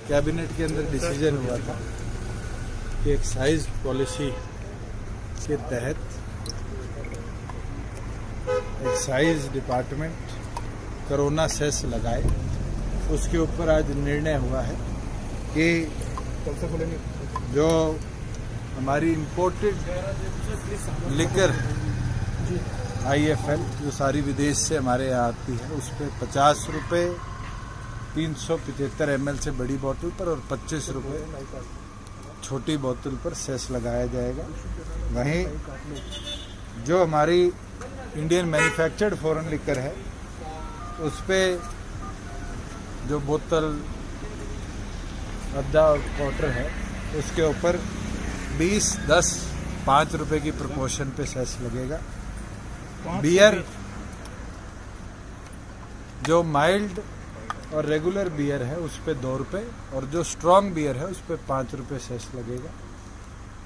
Cabinet के अंदर decision हुआ था कि एक्साइज पॉलिसी के तहत एक्साइज डिपार्टमेंट कोरोना सेस लगाए। उसके ऊपर आज निर्णय हुआ है कि जो हमारी इम्पोर्टेड लिकर IFL जो सारी विदेश से हमारे यहाँ आती है उस पर 50 रुपये 375 ml से बड़ी बोतल पर और 25 रुपये छोटी बोतल पर सेस लगाया जाएगा। वहीं जो हमारी इंडियन मैन्युफैक्चर्ड फॉरेन लिकर है उस पर जो बोतल अद्दा और क्वार्टर है उसके ऊपर 20, 10, 5 रुपये की प्रपोर्शन पे सेस लगेगा। बियर जो माइल्ड और रेगुलर बियर है उस पे 2 रुपये और जो स्ट्रॉन्ग बियर है उस पे 5 रुपये सेस लगेगा।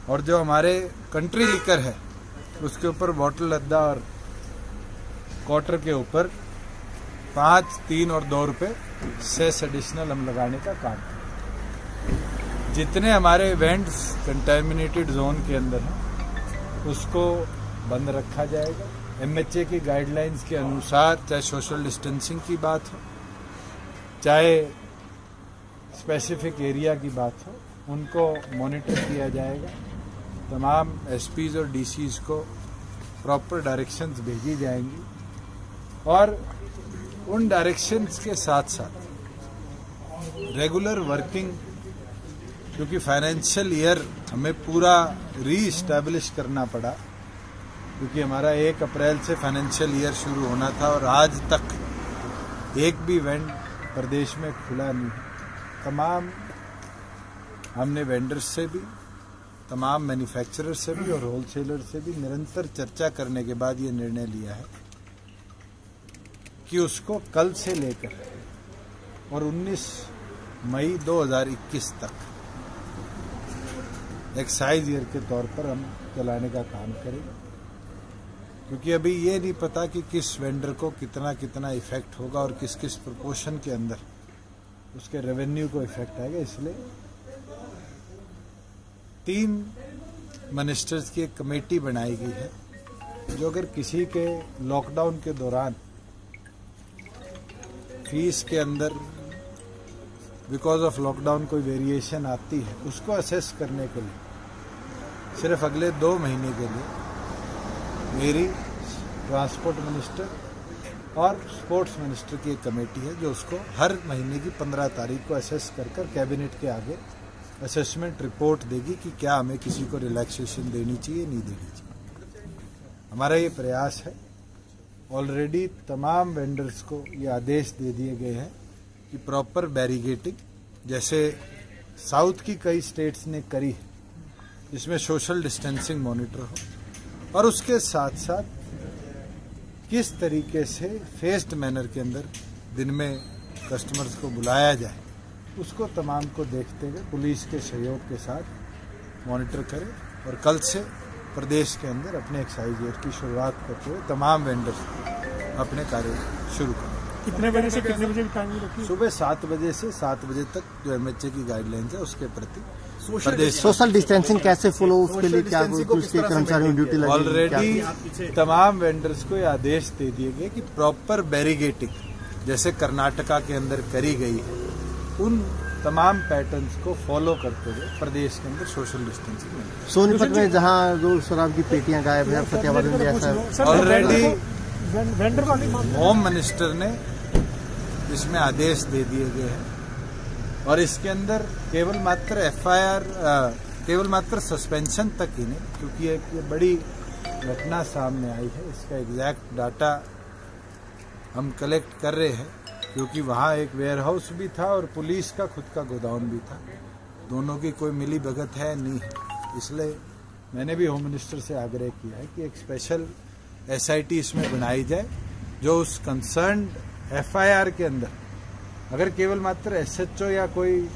और जो हमारे कंट्री लिकर है उसके ऊपर बॉटल अद्दा और क्वार्टर के ऊपर 5, 3 और 2 रुपये सेस एडिशनल हम लगाने का काम करें। जितने हमारे इवेंट्स कंटेमिनेटेड जोन के अंदर हैं उसको बंद रखा जाएगा। MHA की गाइडलाइंस के अनुसार चाहे सोशल डिस्टेंसिंग की बात हो चाहे स्पेसिफिक एरिया की बात हो उनको मॉनिटर किया जाएगा। तमाम SPs और DCs को प्रॉपर डायरेक्शंस भेजी जाएंगी और उन डायरेक्शंस के साथ साथ रेगुलर वर्किंग, क्योंकि फाइनेंशियल ईयर हमें पूरा री-इस्टेब्लिश करना पड़ा क्योंकि हमारा 1 अप्रैल से फाइनेंशियल ईयर शुरू होना था और आज तक एक भी इवेंट प्रदेश में खुला नहीं है। तमाम हमने वेंडर्स से भी, तमाम मैन्युफैक्चरर से भी और होलसेलर से भी निरंतर चर्चा करने के बाद ये निर्णय लिया है कि उसको कल से लेकर और 19 मई 2021 तक एक्साइज ईयर के तौर पर हम चलाने का काम करेंगे। क्योंकि अभी ये नहीं पता कि किस वेंडर को कितना कितना इफेक्ट होगा और किस किस प्रोपोर्शन के अंदर उसके रेवेन्यू को इफेक्ट आएगा। इसलिए 3 मिनिस्टर्स की एक कमेटी बनाई गई है जो अगर किसी के लॉकडाउन के दौरान फीस के अंदर बिकॉज ऑफ लॉकडाउन कोई वेरिएशन आती है उसको असेस करने के लिए सिर्फ अगले 2 महीने के लिए मेरी ट्रांसपोर्ट मिनिस्टर और स्पोर्ट्स मिनिस्टर की एक कमेटी है जो उसको हर महीने की 15 तारीख को असेस कर कैबिनेट के आगे असेसमेंट रिपोर्ट देगी कि क्या हमें किसी को रिलैक्सेशन देनी चाहिए, नहीं देनी चाहिए। हमारा ये प्रयास है। ऑलरेडी तमाम वेंडर्स को ये आदेश दे दिए गए हैं कि प्रॉपर बैरिगेटिंग, जैसे साउथ की कई स्टेट्स ने करी है, जिसमें सोशल डिस्टेंसिंग मॉनिटर हो और उसके साथ साथ किस तरीके से फेस्ड मैनर के अंदर दिन में कस्टमर्स को बुलाया जाए उसको तमाम को देखते हुए पुलिस के सहयोग के साथ मॉनिटर करें और कल से प्रदेश के अंदर अपने एक्साइज ईयर की शुरुआत करते हुए तमाम वेंडर्स अपने कार्य शुरू करें। कितने बजे से कितने बजे की टाइमिंग रखी है? सुबह 7 बजे से 7 बजे तक जो MHA की गाइडलाइंस है उसके प्रति सोशल डिस्टेंसिंग कैसे फॉलो, उसके लिए क्या कुछ कर्मचारियों ड्यूटी लगी? ऑलरेडी तमाम वेंडर्स को ये आदेश दे दिए गए कि प्रॉपर बैरिगेटिंग जैसे कर्नाटका के अंदर करी गई है उन तमाम पैटर्न्स को फॉलो करते हुए प्रदेश के अंदर सोशल डिस्टेंसिंग। सोनीपत में जहां रोल शराब की पेटियां गायब है, फतेहाबाद में ऐसा ऑलरेडी होम मिनिस्टर ने इसमें आदेश दे दिए गए हैं और इसके अंदर केवल मात्र सस्पेंशन तक ही नहीं, क्योंकि एक ये बड़ी घटना सामने आई है। इसका एग्जैक्ट डाटा हम कलेक्ट कर रहे हैं क्योंकि वहाँ एक वेयर हाउस भी था और पुलिस का खुद का गोदाम भी था। दोनों की कोई मिली भगत है नहीं है। इसलिए मैंने भी होम मिनिस्टर से आग्रह किया है कि एक स्पेशल SIT इसमें बनाई जाए जो उस कंसर्न FIR के अंदर अगर केवल मात्र SHO या कोई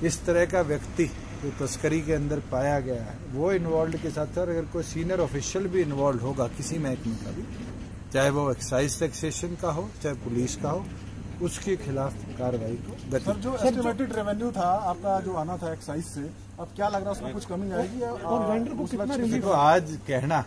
इस तरह का व्यक्ति जो तस्करी के अंदर पाया गया है वो इन्वॉल्व के साथ अगर कोई सीनियर ऑफिशियल भी इन्वॉल्व होगा किसी महकमे का भी, चाहे वो एक्साइज टैक्सेशन का हो चाहे पुलिस का हो, उसके खिलाफ कार्रवाई को गति। सर, जो एस्टिमेटेड रेवेन्यू था आपका जो आना था एक्साइज से, अब क्या लग रहा है उसमें कुछ कमी आएगी? और वेंडर को कितना रिलीफ? तो आज कहना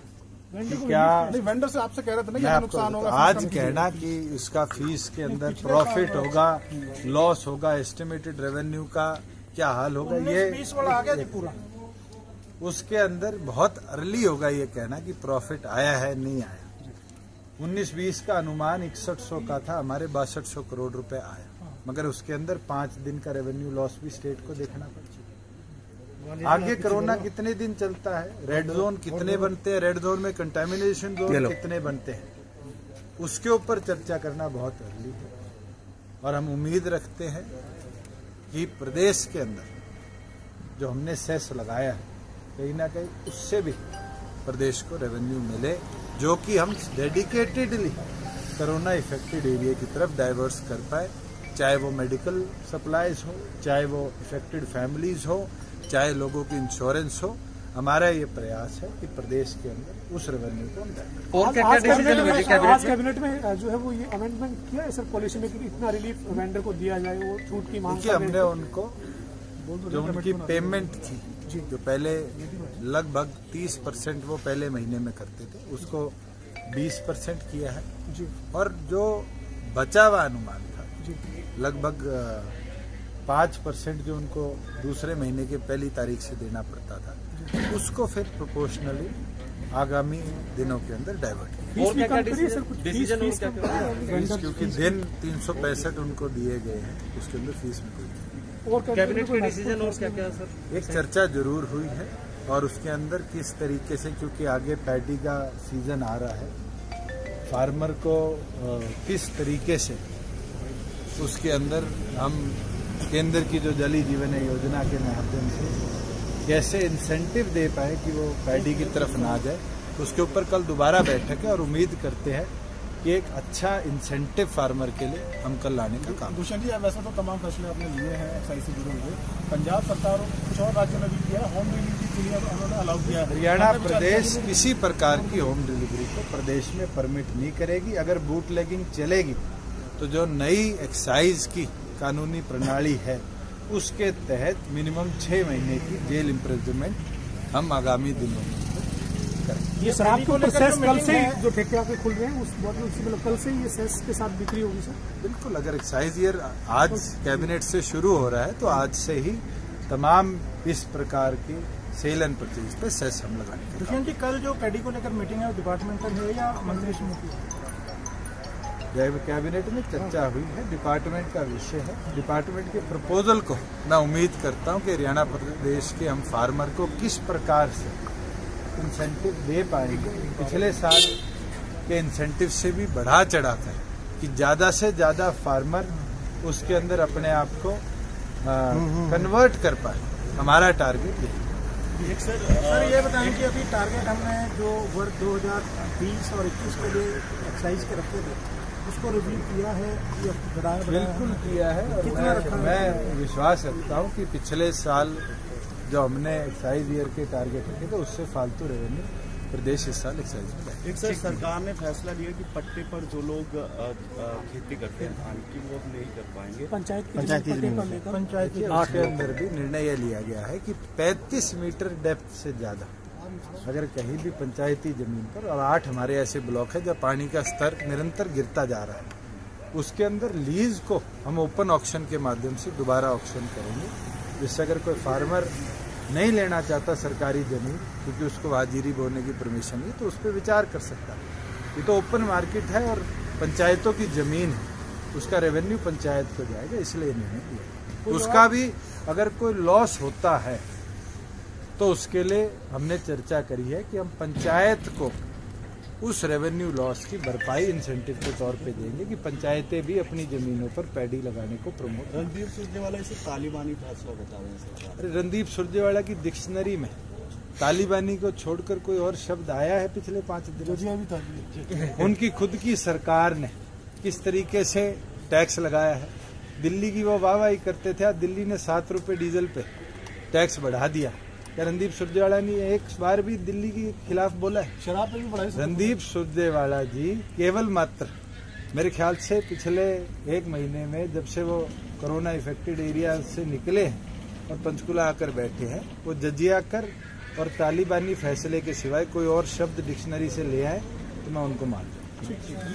कि क्या नहीं, वेंडर से आपसे कह रहे थे ना मैं कि नुकसान होगा, आज कहना कि इसका फीस के अंदर प्रॉफिट होगा, लॉस होगा, एस्टिमेटेड रेवेन्यू का क्या हाल होगा, ये पूरा उसके अंदर बहुत अर्ली होगा ये कहना कि प्रॉफिट आया है नहीं आया। 19-20 का अनुमान 6100 का था, हमारे 6200 करोड़ रुपए आया, मगर उसके अंदर 5 दिन का रेवेन्यू लॉस भी स्टेट को देखना पड़ चुका। आगे कोरोना कितने दिन चलता है, रेड जोन कितने बनते हैं, रेड जोन में कंटेमिनेशन जोन कितने बनते हैं, उसके ऊपर चर्चा करना बहुत अर्ली है। और हम उम्मीद रखते हैं कि प्रदेश के अंदर जो हमने सेस लगाया है कहीं ना कहीं उससे भी प्रदेश को रेवेन्यू मिले, जो कि हम डेडिकेटेडली कोरोना इफेक्टेड एरिया की तरफ डाइवर्स कर पाए, चाहे वो मेडिकल सप्लाईज हो, चाहे वो इफेक्टेड फैमिलीज हो, चाहे लोगों की इंश्योरेंस हो। हमारा ये प्रयास है कि प्रदेश के अंदर उस रेवेन्यू को हम डाइवर्ट। और क्या डिसीजन हुआ आज कैबिनेट में जो है वो ये अमेंडमेंट किया है सर पॉलिसी में कि इतना रिलीफ वेंडर को दिया जाए, वो छूट की मांग? हमने उनको जो उनकी पेमेंट थी, जो पहले लगभग 30% वो पहले महीने में करते थे, उसको 20% किया है जी। और जो बचा हुआ अनुमान था जी, लगभग 5% जो उनको दूसरे महीने के पहली तारीख से देना पड़ता था, उसको फिर प्रोपोर्शनली आगामी दिनों के अंदर डाइवर्ट किया। और क्या डिसीजन क्योंकि दिन 365 उनको दिए गए हैं, उसके अंदर फीस में कोई। और कैबिनेट के डिसीजन और क्या क्या सर? एक चर्चा जरूर हुई है और उसके अंदर किस तरीके से, क्योंकि आगे पैडी का सीजन आ रहा है, फार्मर को किस तरीके से उसके अंदर हम केंद्र की जो जल जीवन योजना के माध्यम से कैसे इंसेंटिव दे पाए कि वो पैडी की तरफ ना जाए, उसके ऊपर कल दोबारा बैठक है और उम्मीद करते हैं कि एक अच्छा इंसेंटिव फार्मर के लिए हम कल लाने का काम। दुष्यंत जी, वैसे तो तमाम फैसले आपने लिए हैं एक्साइज से जुड़े हुए, पंजाब सरकार और कुछ और राज्यों में भी किया, होम डिलीवरी के लिए उन्होंने अलाउ किया। हरियाणा प्रदेश किसी प्रकार की होम डिलीवरी को प्रदेश में परमिट नहीं करेगी। अगर बूट लेगिंग चलेगी तो जो नई एक्साइज की कानूनी प्रणाली है उसके तहत मिनिमम 6 महीने की जेल इम्प्रिजनमेंट हम आगामी दिनों में करेंगे। ये शराब के ऊपर सेस कल से ही जो ठेके आके खुल रहे हैं उस मतलब कल से ही ये सेस के साथ बिक्री होगी सर? बिल्कुल, अगर एक्साइज ईयर आज कैबिनेट से शुरू हो रहा है तो आज से ही तमाम इस प्रकार की सेल एंड परचेज पे सेस हम लगाएंगे। दुष्यंत जी, कल जो पैडी को लेकर मीटिंग है डिपार्टमेंटल है या मंत्री समिति है? कैबिनेट में चर्चा हुई है, डिपार्टमेंट का विषय है। डिपार्टमेंट के प्रपोजल को मैं उम्मीद करता हूं कि हरियाणा प्रदेश के हम फार्मर को किस प्रकार से इंसेंटिव दे पाएंगे। पिछले साल के इंसेंटिव से भी बढ़ा चढ़ा कर कि ज़्यादा से ज़्यादा फार्मर उसके अंदर अपने आप को कन्वर्ट कर पाए, हमारा टारगेट है। सर ये बताएं कि अभी टारगेट हमने जो वर्ष 2020 और 21 के लिए एक्साइज के रखे थे उसको रिव्यू किया है? बिल्कुल किया है और मैं विश्वास रखता हूं कि पिछले साल जो हमने एक्साइज ईयर के टारगेट रखे थे उससे फालतू रेवेन्यू प्रदेश इस साल एक्साइज में। एक सर, सरकार ने फैसला लिया कि पट्टे पर जो लोग खेती करते हैं धान की वो नहीं कर पाएंगे। पंचायत के अंदर भी निर्णय यह लिया गया है कि 35 मीटर डेप्थ से ज्यादा अगर कहीं भी पंचायती जमीन पर, और 8 हमारे ऐसे ब्लॉक है जब पानी का स्तर निरंतर गिरता जा रहा है, उसके अंदर लीज को हम ओपन ऑक्शन के माध्यम से दोबारा ऑक्शन करेंगे, जिससे अगर कोई फार्मर नहीं लेना चाहता सरकारी जमीन क्योंकि उसको हाजिरी बोने की परमिशन नहीं, तो उस पर विचार कर सकता है। ये तो ओपन मार्केट है और पंचायतों की जमीन है, उसका रेवेन्यू पंचायत को जाएगा, इसलिए निर्णय लिया। उसका भी अगर कोई लॉस होता है तो उसके लिए हमने चर्चा करी है कि हम पंचायत को उस रेवेन्यू लॉस की भरपाई इंसेंटिव के तौर पे देंगे कि पंचायतें भी अपनी जमीनों पर पैडी लगाने को प्रमोट। रणदीप सुरजेवाला इसे तालिबानी फैसला बता रहे हैं। अरे रणदीप सुरजेवाला की डिक्शनरी में तालिबानी को छोड़कर कोई और शब्द आया है पिछले 5 दिनों में? उनकी खुद की सरकार ने किस तरीके से टैक्स लगाया है। दिल्ली की वो वाहवाही करते थे, दिल्ली ने 7 रुपए डीजल पे टैक्स बढ़ा दिया। क्या रणदीप सुरजेवाला ने एक बार भी दिल्ली के खिलाफ बोला है? शराब पे भी बढ़ाई। रणदीप सुरजेवाला जी केवल मात्र मेरे ख्याल से पिछले 1 महीने में जब से वो कोरोना इफेक्टेड एरिया से निकले हैं और पंचकुला आकर बैठे हैं, वो जजिया कर और तालिबानी फैसले के सिवाय कोई और शब्द डिक्शनरी से ले आए तो मैं उनको मान लूँ।